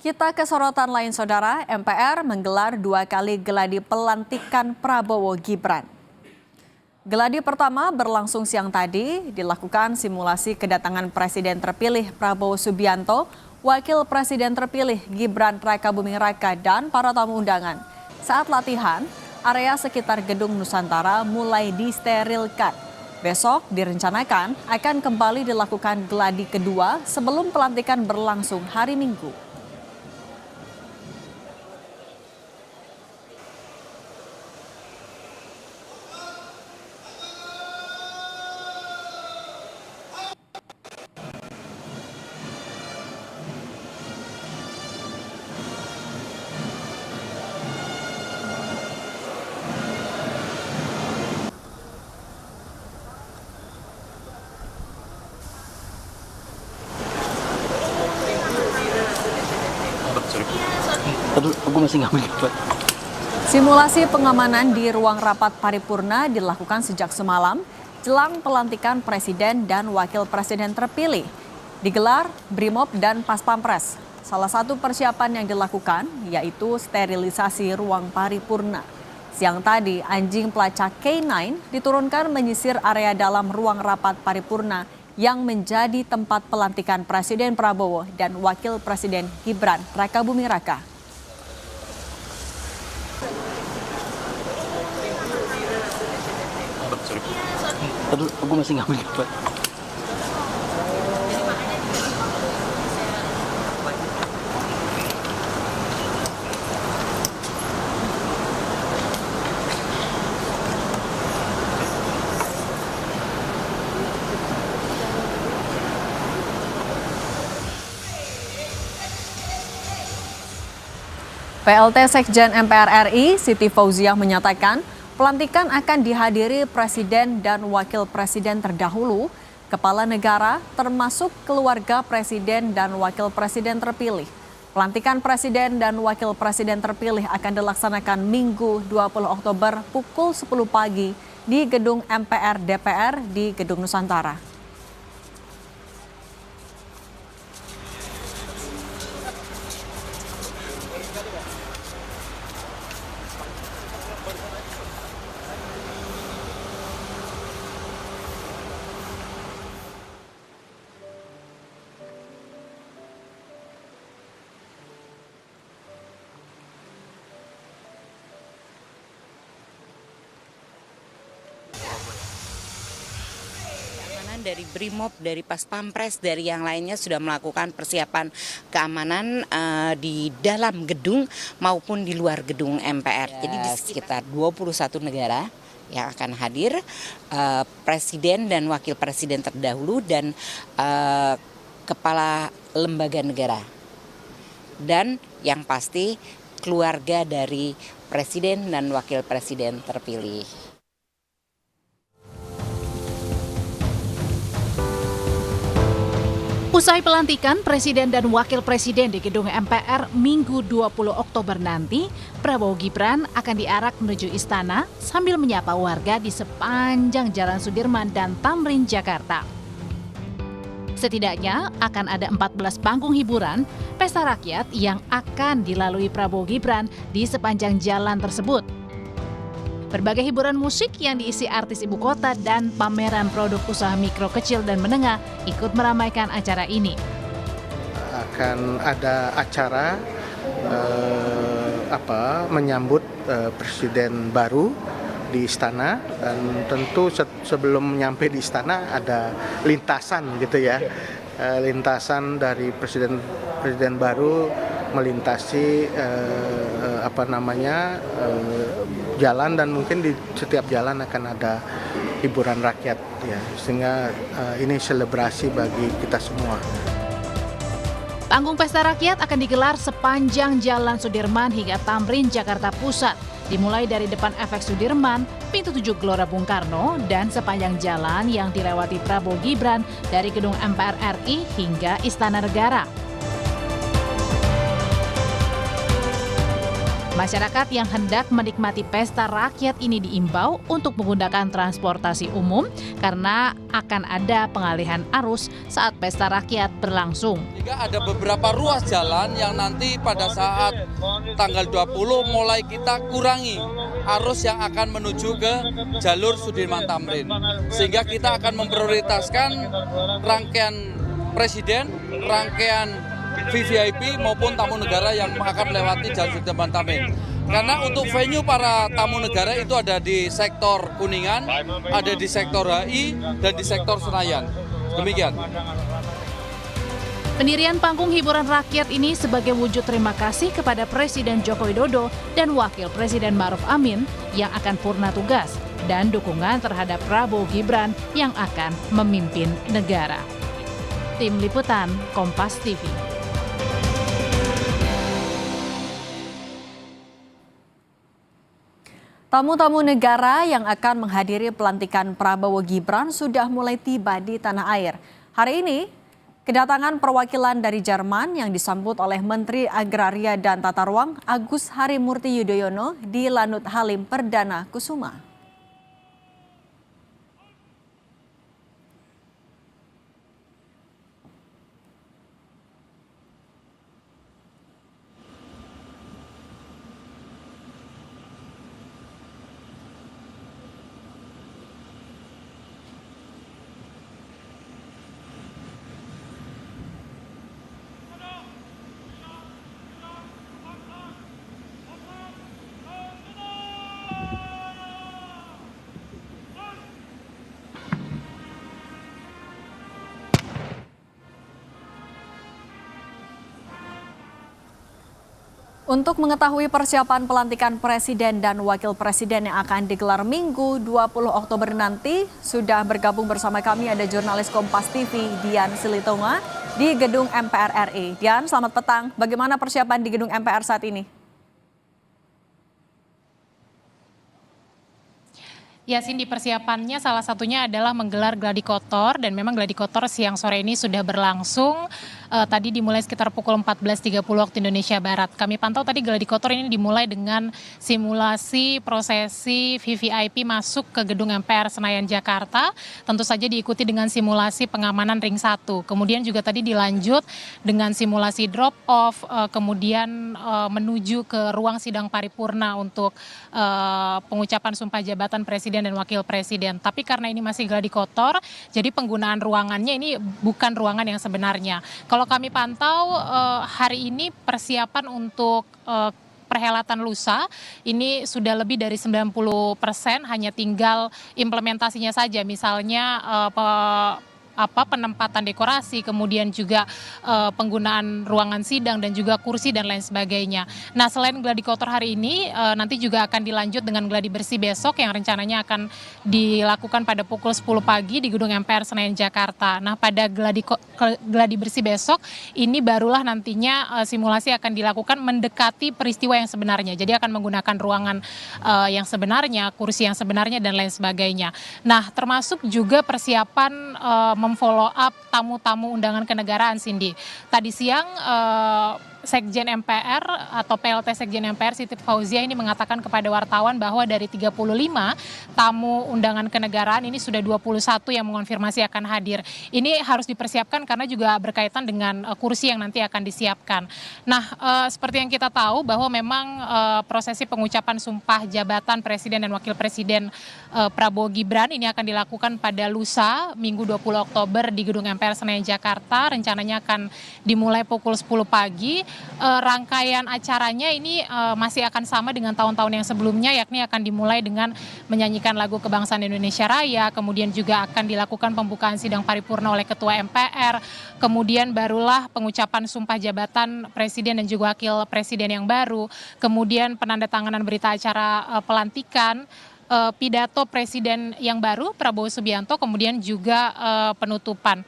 Kita ke sorotan lain, Saudara. MPR menggelar 2 kali geladi pelantikan Prabowo Gibran. Geladi pertama berlangsung siang tadi, dilakukan simulasi kedatangan Presiden terpilih Prabowo Subianto, Wakil Presiden terpilih Gibran Rakabuming Raka, dan para tamu undangan. Saat latihan, area sekitar Gedung Nusantara mulai disterilkan. Besok direncanakan akan kembali dilakukan geladi kedua sebelum pelantikan berlangsung hari Minggu. Aduh, aku masih nggak mendapat. Simulasi pengamanan di ruang rapat paripurna dilakukan sejak semalam jelang pelantikan Presiden dan Wakil Presiden terpilih. Digelar Brimob dan Paspampres. Salah satu persiapan yang dilakukan yaitu sterilisasi ruang paripurna. Siang tadi, anjing pelacak K9 diturunkan menyisir area dalam ruang rapat paripurna yang menjadi tempat pelantikan Presiden Prabowo dan Wakil Presiden Gibran Rakabuming Raka. Aduh, aku masih nggak mendapat. PLT Sekjen MPR RI, Siti Fauziah menyatakan pelantikan akan dihadiri Presiden dan Wakil Presiden terdahulu, Kepala Negara termasuk keluarga Presiden dan Wakil Presiden terpilih. Pelantikan Presiden dan Wakil Presiden terpilih akan dilaksanakan Minggu 20 Oktober pukul 10 pagi di Gedung MPR DPR di Gedung Nusantara. Dari Brimob, dari Paspampres, dari yang lainnya sudah melakukan persiapan keamanan di dalam gedung maupun di luar gedung MPR. Jadi di sekitar 21 negara yang akan hadir, Presiden dan Wakil Presiden terdahulu dan kepala lembaga negara. Dan yang pasti keluarga dari Presiden dan Wakil Presiden terpilih. Usai pelantikan Presiden dan Wakil Presiden di Gedung MPR Minggu 20 Oktober nanti, Prabowo Gibran akan diarak menuju istana sambil menyapa warga di sepanjang Jalan Sudirman dan Tamrin, Jakarta. Setidaknya akan ada 14 panggung hiburan, pesta rakyat yang akan dilalui Prabowo Gibran di sepanjang jalan tersebut. Berbagai hiburan musik yang diisi artis ibu kota dan pameran produk usaha mikro, kecil, dan menengah ikut meramaikan acara ini. Akan ada acara menyambut Presiden baru di istana, dan tentu sebelum nyampe di istana ada lintasan gitu ya. Lintasan dari presiden baru melintasi jalan, dan mungkin di setiap jalan akan ada hiburan rakyat ya, sehingga ini selebrasi bagi kita semua. Panggung pesta rakyat akan digelar sepanjang Jalan Sudirman hingga Tamrin, Jakarta Pusat, dimulai dari depan Efek Sudirman, pintu 7 Gelora Bung Karno, dan sepanjang jalan yang dilewati Prabowo Gibran dari Gedung MPR RI hingga Istana Negara. Masyarakat yang hendak menikmati pesta rakyat ini diimbau untuk menggunakan transportasi umum karena akan ada pengalihan arus saat pesta rakyat berlangsung. Jika ada beberapa ruas jalan yang nanti pada saat tanggal 20 mulai kita kurangi arus yang akan menuju ke jalur Sudirman Tamrin. Sehingga kita akan memprioritaskan rangkaian presiden, rangkaian VVIP maupun tamu negara yang akan melewati jalur Sudirman Tamrin. Karena untuk venue para tamu negara itu ada di sektor Kuningan, ada di sektor HI, dan di sektor Senayan. Demikian. Pendirian panggung hiburan rakyat ini sebagai wujud terima kasih kepada Presiden Joko Widodo dan Wakil Presiden Ma'ruf Amin yang akan purna tugas dan dukungan terhadap Prabowo Gibran yang akan memimpin negara. Tim Liputan Kompas TV. Tamu-tamu negara yang akan menghadiri pelantikan Prabowo Gibran sudah mulai tiba di tanah air. Hari ini, kedatangan perwakilan dari Jerman yang disambut oleh Menteri Agraria dan Tata Ruang Agus Harimurti Yudhoyono di Lanut Halim Perdana Kusuma. Untuk mengetahui persiapan pelantikan Presiden dan Wakil Presiden yang akan digelar Minggu 20 Oktober nanti, sudah bergabung bersama kami ada jurnalis Kompas TV Dian Silitonga di Gedung MPR RI. Dian, selamat petang. Bagaimana persiapan di Gedung MPR saat ini? Ya, Cindy, persiapannya salah satunya adalah menggelar gladi kotor dan memang gladi kotor siang sore ini sudah berlangsung. Tadi dimulai sekitar pukul 14.30 waktu Indonesia Barat. Kami pantau tadi gladi kotor ini dimulai dengan simulasi prosesi VVIP masuk ke Gedung MPR Senayan Jakarta. Tentu saja diikuti dengan simulasi pengamanan ring 1. Kemudian juga tadi dilanjut dengan simulasi drop off, kemudian menuju ke ruang sidang paripurna untuk pengucapan sumpah jabatan Presiden dan Wakil Presiden. Tapi karena ini masih gladi kotor, jadi penggunaan ruangannya ini bukan ruangan yang sebenarnya. Kalau kami pantau hari ini persiapan untuk perhelatan lusa ini sudah lebih dari 90%, hanya tinggal implementasinya saja, misalnya penempatan dekorasi, kemudian juga penggunaan ruangan sidang dan juga kursi dan lain sebagainya. Nah, selain gladi kotor hari ini, nanti juga akan dilanjut dengan gladi bersih besok yang rencananya akan dilakukan pada pukul 10 pagi di Gedung MPR Senayan Jakarta. Nah, pada gladi bersih besok ini barulah nantinya simulasi akan dilakukan mendekati peristiwa yang sebenarnya. Jadi akan menggunakan ruangan yang sebenarnya, kursi yang sebenarnya dan lain sebagainya. Nah, termasuk juga persiapan memfollow up tamu-tamu undangan kenegaraan, Cindy. Tadi siang Sekjen MPR atau PLT Sekjen MPR Siti Fauzia ini mengatakan kepada wartawan bahwa dari 35 tamu undangan kenegaraan ini sudah 21 yang mengonfirmasi akan hadir. Ini harus dipersiapkan karena juga berkaitan dengan kursi yang nanti akan disiapkan. Nah, seperti yang kita tahu bahwa memang prosesi pengucapan sumpah jabatan Presiden dan Wakil Presiden Prabowo Gibran ini akan dilakukan pada lusa Minggu 20 Oktober di Gedung MPR Senayan Jakarta. Rencananya akan dimulai pukul 10 pagi. Rangkaian acaranya ini masih akan sama dengan tahun-tahun yang sebelumnya, yakni akan dimulai dengan menyanyikan lagu Kebangsaan Indonesia Raya, kemudian juga akan dilakukan pembukaan sidang paripurna oleh Ketua MPR, kemudian barulah pengucapan sumpah jabatan Presiden dan juga Wakil Presiden yang baru, kemudian penandatanganan berita acara pelantikan, pidato Presiden yang baru Prabowo Subianto, kemudian juga penutupan.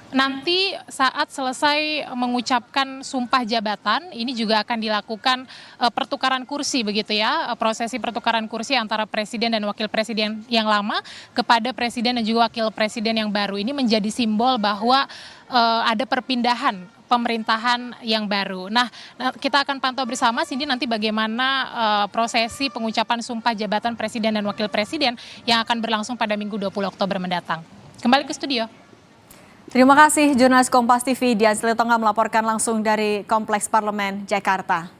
Nanti saat selesai mengucapkan sumpah jabatan, ini juga akan dilakukan pertukaran kursi begitu ya, prosesi pertukaran kursi antara Presiden dan Wakil Presiden yang lama kepada Presiden dan juga Wakil Presiden yang baru. Ini menjadi simbol bahwa ada perpindahan pemerintahan yang baru. Nah, kita akan pantau bersama Cindy nanti bagaimana prosesi pengucapan sumpah jabatan Presiden dan Wakil Presiden yang akan berlangsung pada Minggu 20 Oktober mendatang. Kembali ke studio. Terima kasih jurnalis Kompas TV Dian Silitonga melaporkan langsung dari Kompleks Parlemen Jakarta.